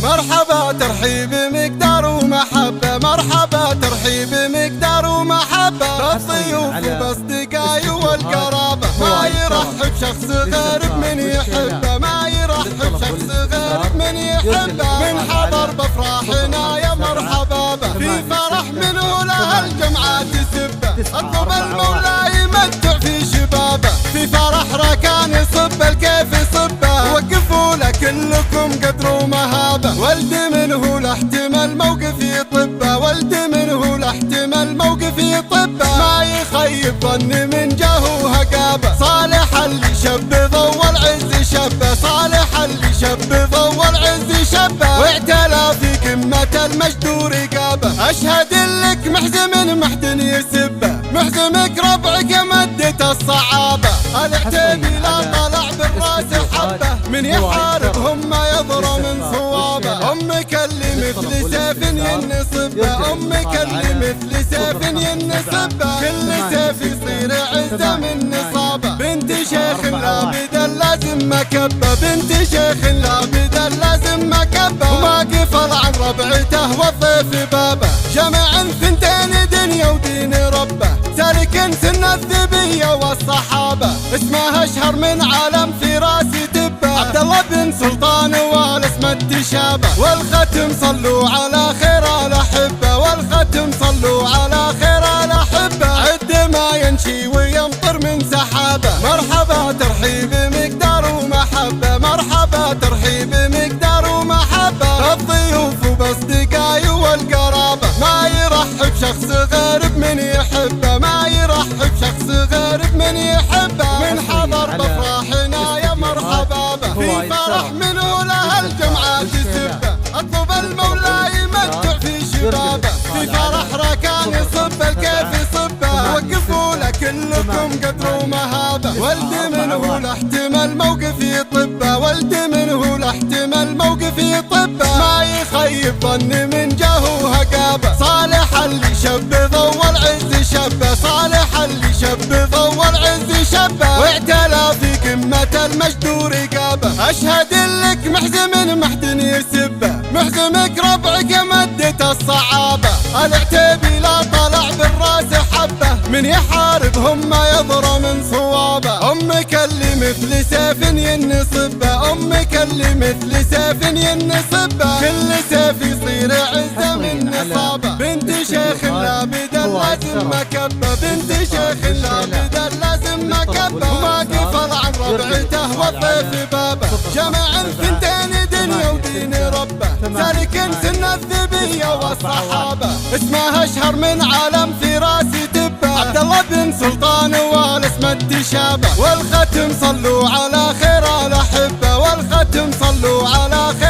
مرحبا ترحيب مقدار ومحبة، مرحبا ترحيب مقدار ومحبة، بالضيوف وباصدقائي والقرابة. ما يرحب شخص غريب من يحبه، ما يرحب شخص غريب من يحبه. من حضر بافراحنا يا مرحبا به، في فرح منه له الجمعة تسبه، اطلب المولى يمتع في شبابه. في فرح ركان يصب الكيف يصبه، وقفوا له كلكم قدر ومهابه. ولد منه له احتمال موقف يطبه، ولد منه له احتمال موقف يطبه. ما يخيب ظني من جاه وهقابه، صالح اللي شب ضو العز شبه، صالح اللي شب ضو العز شبه. واعتلى في قمة المجد ورقابه، اشهد لك محزم محدن يسبه، محزمك ربعك مدة الصعابة. العتيبي لا طلع بالراس حبه، من يحاربهم ما يضر من صوابه. امك اللي مثل سيف ينصبه، امك اللي مثل سيف ينصبه. كل سيف يصير عزه من نصابه. بنت شيخ لابد لازم مكبه، بنت شيخ لابد لازم مكبه. وما قفل عن ربعته والضيف بابه، جمع ثنتين دنيا ودين ربه. سالك سن الذبيه والصحابه، اسمه اشهر من عالم في راسي دبه. عبد الله بن سلطان والاسم التشابه، والختم صلوا على خير الاحبه، والختم صلوا على خير الاحبه. عد ما ينشي ويمطر من سحابه. مرحبا ترحيب مقدار ومحبه، مرحبا ترحيب مقدار ومحبه، بالضيوف وباصدقائي والقرابه. ما يرحب شخص غريب من يحبه، ما يرحب شخص غريب من يحبه. من حضر بافراحنا يا مرحبا به، في فرح منه له الجمعة تسبه، اطلب المولى يمتع في شبابه. في فرح ركان يصب الكيف يصبه، وقفوا له كلكم قدر ومهابه. ولد منه له احتمال موقف يطبه، ولد منه له احتمال موقف يطبه. ما يخيب ظني من جاه وهقابه، صالح اللي شب ضو العز شبه، صالح اللي شب ضو العز شبه. واعتلى في قمة المجد ورقابه، اشهد لك محزم محدن يسبه، محزمك ربعك مدة الصعابة. العتيبي لا طلع بالراس حبه، من يحاربهم ما يضر من صوابه. امك اللي مثل سيف ينصبه، امك اللي مثل سيف ينصبه. كل سيف يصير عزه من نصابه. بنت شيخ لابد لازم مكبه، بنت شيخ لابد لازم مكبه. وما قفل عن ربعته والضيف بابه، جمع ثنتين دنيا ودين ربه. سالك سن الذبيه والصحابه، اسمه اشهر من عالم في راسي دبه. عبد الله بن سلطان والاسم التشابه، والختم صلوا على خير الاحبه، والختم صلوا على خير